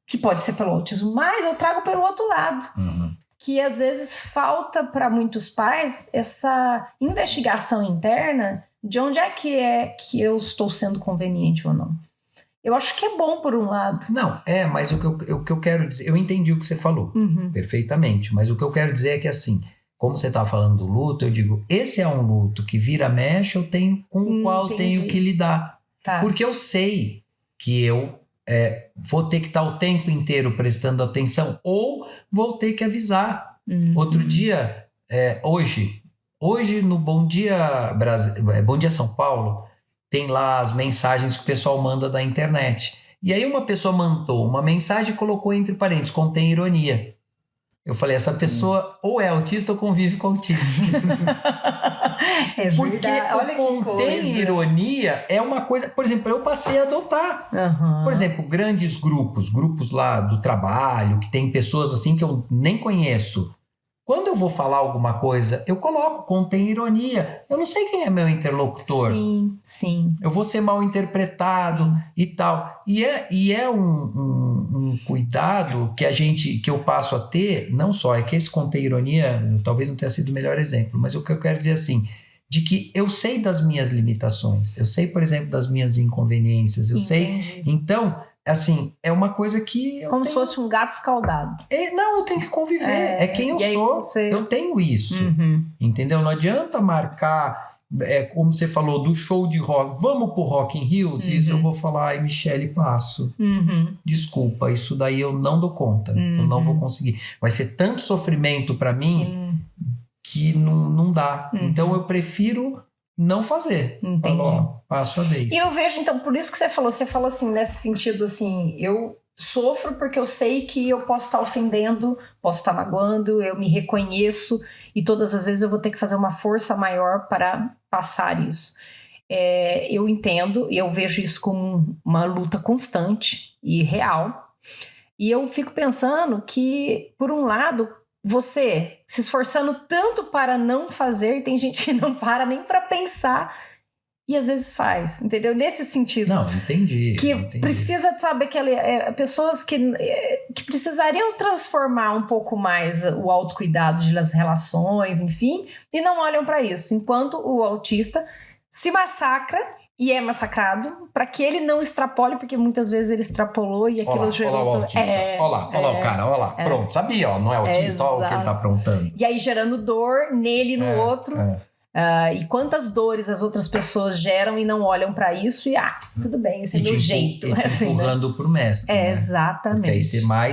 que pode ser pelo autismo, mas eu trago pelo outro lado. Que às vezes falta para muitos pais essa investigação interna de onde é que eu estou sendo conveniente ou não. Eu acho que é bom por um lado. Não, mas o que eu quero dizer, eu entendi o que você falou perfeitamente, mas o que eu quero dizer é que assim, como você está falando do luto, eu digo, esse é um luto que vira mexe, eu tenho com o qual eu tenho que lidar. Tá. Porque eu sei que eu vou ter que estar o tempo inteiro prestando atenção ou vou ter que avisar. Outro dia, hoje no Bom Dia Bom Dia São Paulo, tem lá as mensagens que o pessoal manda da internet. E aí uma pessoa mandou uma mensagem e colocou entre parênteses, contém ironia. Eu falei, essa pessoa ou é autista ou convive com autismo. Porque Olha o contém ironia é uma coisa... Por exemplo, eu passei a adotar. Por exemplo, grandes grupos lá do trabalho, que tem pessoas assim que eu nem conheço. Quando eu vou falar alguma coisa, eu coloco, contém ironia. Eu não sei quem é meu interlocutor. Sim. Eu vou ser mal interpretado e tal. E é um cuidado que eu passo a ter, não só, é que esse contém ironia, talvez não tenha sido o melhor exemplo, mas o que eu quero dizer assim, de que eu sei das minhas limitações, eu sei, por exemplo, das minhas inconveniências, eu sei. Então, assim, é uma coisa que... Como se fosse um gato escaldado. Não, eu tenho que conviver. É quem eu sou. Eu tenho isso. Entendeu? Não adianta marcar, como você falou, do show de rock. Vamos pro Rock in Rio? Isso eu vou falar, ai, Michele, passo. Desculpa, isso daí eu não dou conta. Eu não vou conseguir. Vai ser tanto sofrimento pra mim que não dá. Então eu prefiro... não fazer. Entendi. Passo a vez. E eu vejo, então, por isso que você falou assim, nesse sentido, assim, eu sofro porque eu sei que eu posso estar ofendendo, posso estar magoando, eu me reconheço e todas as vezes eu vou ter que fazer uma força maior para passar isso. Eu entendo e eu vejo isso como uma luta constante e real. E eu fico pensando que, por um lado, você se esforçando tanto para não fazer, e tem gente que não para nem para pensar e às vezes faz, entendeu? Nesse sentido. Não, entendi. Precisa saber que pessoas que precisariam transformar um pouco mais o autocuidado das relações, enfim, e não olham para isso, enquanto o autista se massacra e é massacrado para que ele não extrapole, porque muitas vezes ele extrapolou e aquilo gerou... Olha lá o cara, olha lá. Pronto, sabia, não é autista, olha o que ele tá aprontando. E aí gerando dor nele e no outro. E quantas dores as outras pessoas geram e não olham para isso e, tudo bem, esse é meu jeito. E te assim, empurrando pro mestre, né? Exatamente. Porque aí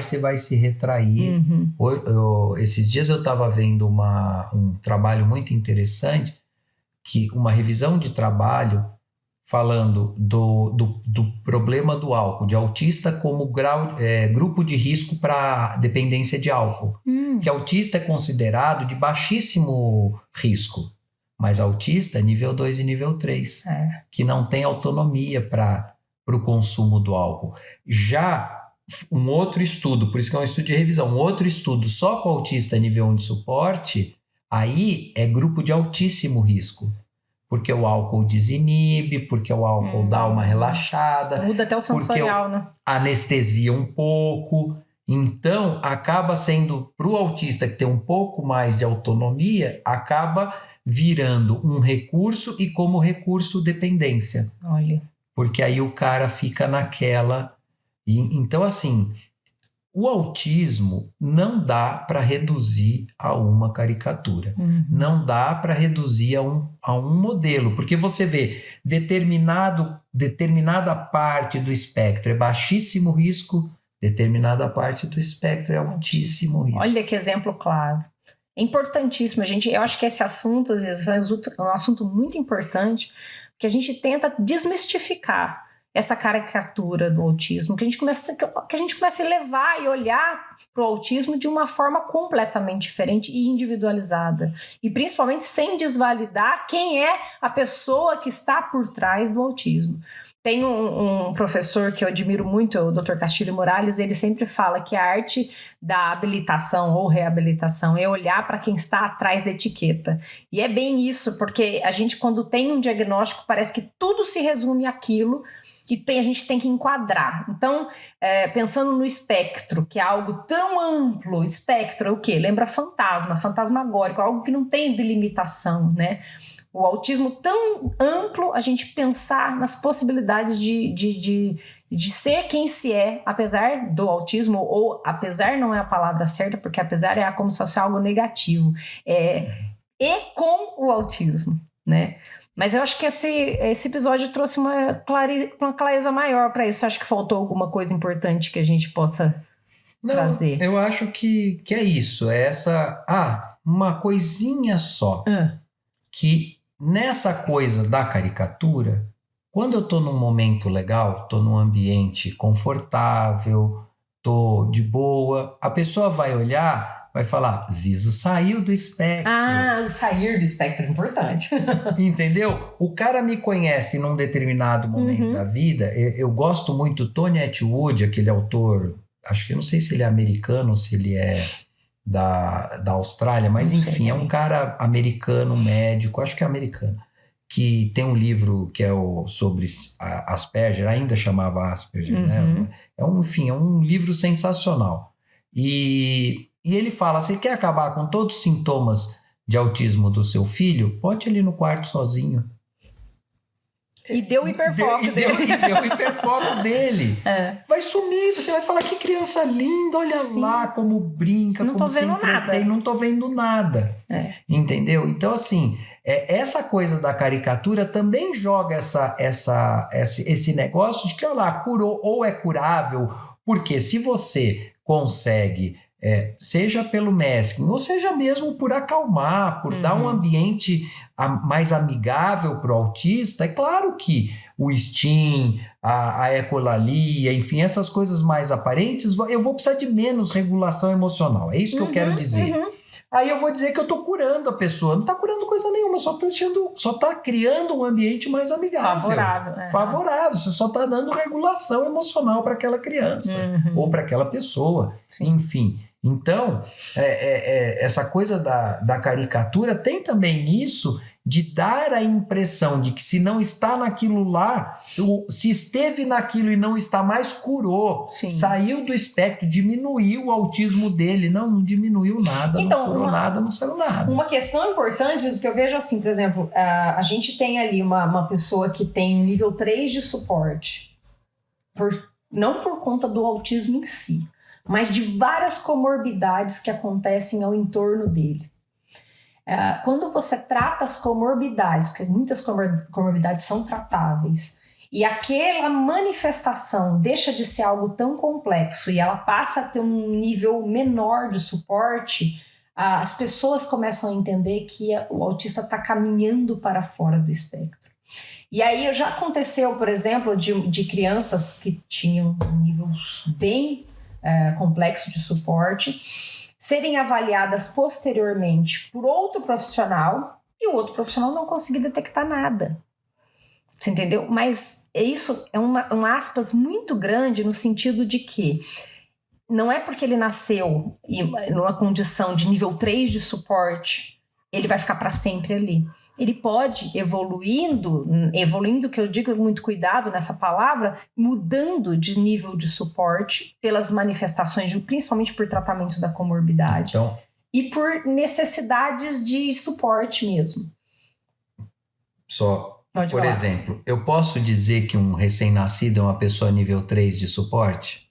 você vai se retrair. Esses dias eu estava vendo um trabalho muito interessante, uma revisão de trabalho falando do problema do álcool, de autista como grupo de risco para dependência de álcool. Que autista é considerado de baixíssimo risco, mas autista é nível 2 e nível 3, que não tem autonomia para o consumo do álcool. Já um outro estudo, por isso que é um estudo de revisão, um outro estudo só com autista nível 1 de suporte, aí é grupo de altíssimo risco. Porque o álcool desinibe, porque o álcool dá uma relaxada. Muda até o sensorial, né? Anestesia um pouco. Então, acaba sendo, para o autista que tem um pouco mais de autonomia, acaba virando um recurso e como recurso dependência. Olha. Porque aí o cara fica naquela... Então, assim... O autismo não dá para reduzir a uma caricatura. Não dá para reduzir a um modelo. Porque você vê, determinada parte do espectro é baixíssimo risco, determinada parte do espectro é altíssimo risco. Olha que exemplo claro. É importantíssimo, gente. Eu acho que esse assunto, às vezes, é um assunto muito importante, porque a gente tenta desmistificar essa caricatura do autismo, que a gente comece a levar e olhar para o autismo de uma forma completamente diferente e individualizada. E principalmente sem desvalidar quem é a pessoa que está por trás do autismo. Tem um professor que eu admiro muito, o Dr. Castilho Morales, ele sempre fala que a arte da habilitação ou reabilitação é olhar para quem está atrás da etiqueta. E é bem isso, porque a gente, quando tem um diagnóstico, parece que tudo se resume àquilo, e a gente tem que enquadrar. Então, pensando no espectro, que é algo tão amplo, espectro é o quê? Lembra fantasmagórico, algo que não tem delimitação, né? O autismo tão amplo, a gente pensar nas possibilidades de ser quem se é, apesar do autismo, ou apesar não é a palavra certa, porque apesar é como se fosse algo negativo, e com o autismo, né? Mas eu acho que esse episódio trouxe uma clareza maior para isso. Acho que faltou alguma coisa importante que a gente possa trazer. Eu acho que é isso. É uma coisinha só. Que nessa coisa da caricatura, quando eu tô num momento legal, tô num ambiente confortável, tô de boa, a pessoa vai olhar... vai falar, Zizo saiu do espectro. O sair do espectro é importante. Entendeu? O cara me conhece num determinado momento da vida. Eu gosto muito do Tony Atwood, aquele autor, acho que eu não sei se ele é americano ou se ele é da Austrália, mas enfim, é um cara americano, médico, acho que é americano, que tem um livro que é sobre Asperger, ainda chamava Asperger, né? É um livro sensacional. E ele fala, você quer acabar com todos os sintomas de autismo do seu filho? Bote ele no quarto sozinho. E deu o hiperfoco dele. Deu o hiperfoco dele. Vai sumir, você vai falar, que criança linda, olha lá como brinca, não como tô vendo nada. Não tô vendo nada. Entendeu? Então, assim, essa coisa da caricatura também joga esse negócio de que, olha lá, curou ou é curável, porque se você consegue... seja pelo masking, ou seja mesmo por acalmar, por dar um ambiente mais amigável para o autista. É claro que o STEAM, a ecolalia, enfim, essas coisas mais aparentes, eu vou precisar de menos regulação emocional. É isso que eu quero dizer. Aí eu vou dizer que eu estou curando a pessoa. Não está curando coisa nenhuma, só está criando um ambiente mais amigável. Favorável. Você só está dando regulação emocional para aquela criança ou para aquela pessoa. Enfim. Então, essa coisa da caricatura tem também isso de dar a impressão de que se não está naquilo lá, se esteve naquilo e não está mais, curou, saiu do espectro, diminuiu o autismo dele. Não diminuiu nada, não curou nada, não saiu nada. Uma questão importante, que eu vejo assim, por exemplo, a gente tem ali uma pessoa que tem nível 3 de suporte, não por conta do autismo em si, mas de várias comorbidades que acontecem ao entorno dele. Quando você trata as comorbidades, porque muitas comorbidades são tratáveis, e aquela manifestação deixa de ser algo tão complexo e ela passa a ter um nível menor de suporte, as pessoas começam a entender que o autista está caminhando para fora do espectro. E aí já aconteceu, por exemplo, de crianças que tinham um nível bem complexo de suporte serem avaliadas posteriormente por outro profissional e o outro profissional não conseguir detectar nada. Você entendeu? Mas isso é um aspas muito grande no sentido de que não é porque ele nasceu numa condição de nível 3 de suporte, ele vai ficar para sempre ali. Ele pode evoluindo, que eu digo muito cuidado nessa palavra, mudando de nível de suporte pelas manifestações, principalmente por tratamentos da comorbidade e por necessidades de suporte mesmo. Por exemplo, eu posso dizer que um recém-nascido é uma pessoa nível 3 de suporte?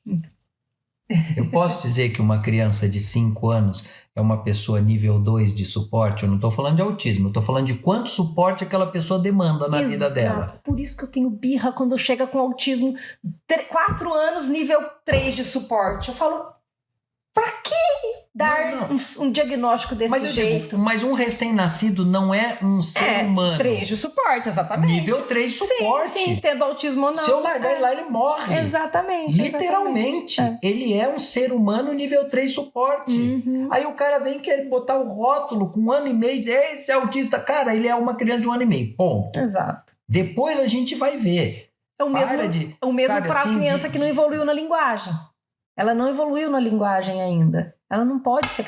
Eu posso dizer que uma criança de 5 anos é uma pessoa nível 2 de suporte? Eu não estou falando de autismo, eu estou falando de quanto suporte aquela pessoa demanda na vida dela. Por isso que eu tenho birra quando chega com autismo 4 anos, nível 3 de suporte. Eu falo, pra que dar um diagnóstico desse jeito? Mas um recém-nascido não é um ser humano. 3 de suporte, exatamente. Nível 3 de suporte. Sim, tendo autismo ou não. Se eu largar ele lá, ele morre. Exatamente. Literalmente. Ele é um ser humano nível 3 suporte. Uhum. Aí o cara vem querer botar o rótulo com 1 ano e meio e dizer, esse é autista. Cara, ele é uma criança de 1 ano e meio. Ponto. Exato. Depois a gente vai ver. O mesmo para a criança que não evoluiu na linguagem. Ela não evoluiu na linguagem ainda. Ela não pode ser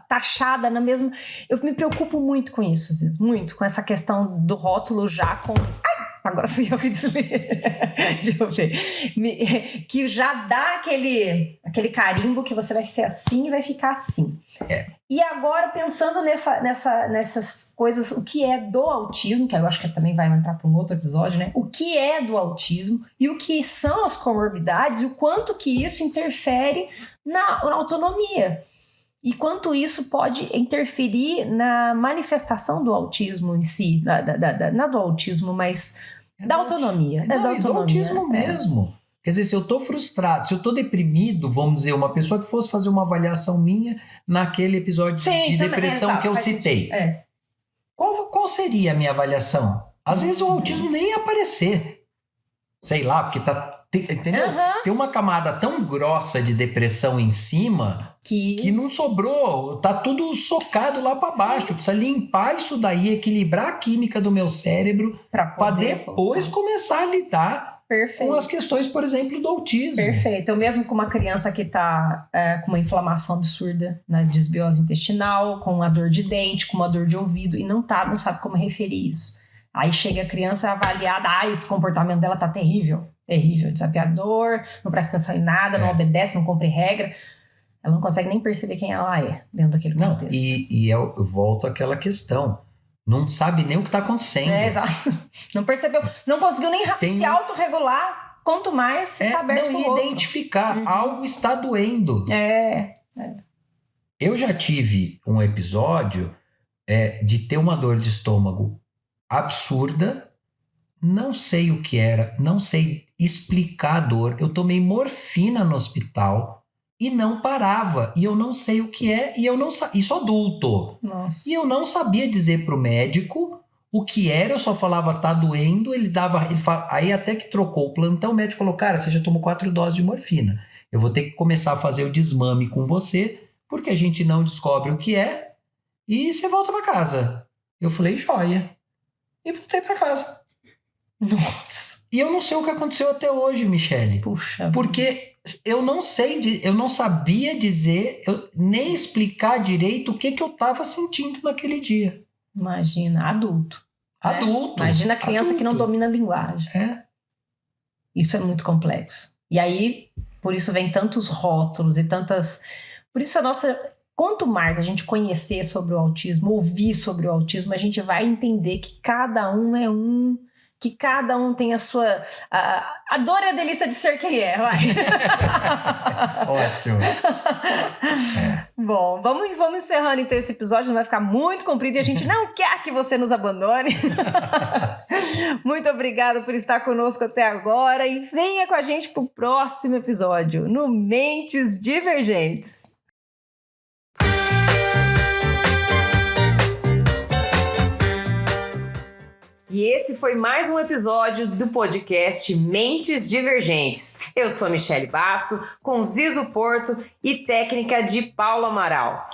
taxada na mesma... Eu me preocupo muito com isso, Ziz, muito, com essa questão do rótulo já com... Ai, agora fui eu que desliguei. Deixa eu ver. Que já dá aquele carimbo que você vai ser assim e vai ficar assim. E agora, pensando nessas coisas, o que é do autismo, que eu acho que também vai entrar para um outro episódio, né? O que é do autismo e o que são as comorbidades e o quanto que isso interfere na autonomia. E quanto isso pode interferir na manifestação do autismo em si, não do autismo, mas da autonomia. Do autismo mesmo. Quer dizer, se eu estou frustrado, se eu estou deprimido, vamos dizer, uma pessoa que fosse fazer uma avaliação minha naquele episódio de depressão que eu citei. Qual seria a minha avaliação? Às vezes o autismo nem ia aparecer. Sei lá, porque entendeu? Tem uma camada tão grossa de depressão em cima que não sobrou, tá tudo socado lá para baixo. Precisa limpar isso daí, equilibrar a química do meu cérebro para depois começar a lidar com as questões, por exemplo, do autismo. Perfeito. Eu mesmo com uma criança que está com uma inflamação absurda na desbiose intestinal, com uma dor de dente, com uma dor de ouvido e não sabe como referir isso. Aí chega a criança avaliada, o comportamento dela tá terrível, desafiador, não presta atenção em nada, não obedece, não cumpre regra. Ela não consegue nem perceber quem ela é dentro daquele contexto. E eu volto àquela questão. Não sabe nem o que está acontecendo. Exato. Não percebeu, não conseguiu nem se autorregular, quanto mais está aberto com o outro. Identificar, algo está doendo. Eu já tive um episódio de ter uma dor de estômago absurda, não sei o que era, não sei explicar a dor. Eu tomei morfina no hospital e não parava, e eu não sei o que é, e eu não sabia, isso adulto. Nossa. E eu não sabia dizer pro médico o que era, eu só falava, tá doendo, aí até que trocou o plantão, o médico falou, cara, você já tomou 4 doses de morfina, eu vou ter que começar a fazer o desmame com você, porque a gente não descobre o que é, e você volta pra casa. Eu falei, joia. E voltei pra casa. Nossa. E eu não sei o que aconteceu até hoje, Michele. Puxa. Porque eu não sabia dizer, nem explicar direito o que eu estava sentindo naquele dia. Imagina, adulto. Imagina a criança que não domina a linguagem. Isso é muito complexo. E aí, por isso vem tantos rótulos e tantas... Por isso quanto mais a gente conhecer sobre o autismo, ouvir sobre o autismo, a gente vai entender que cada um é um, que cada um tem a sua... A dor e a delícia de ser quem é, vai. Ótimo. Bom, vamos encerrando então esse episódio, não vai ficar muito comprido e a gente não quer que você nos abandone. Muito obrigada por estar conosco até agora e venha com a gente pro próximo episódio, no Mentes Divergentes. E esse foi mais um episódio do podcast Mentes Divergentes. Eu sou Michele Basso, com Zizo Porto e técnica de Paulo Amaral.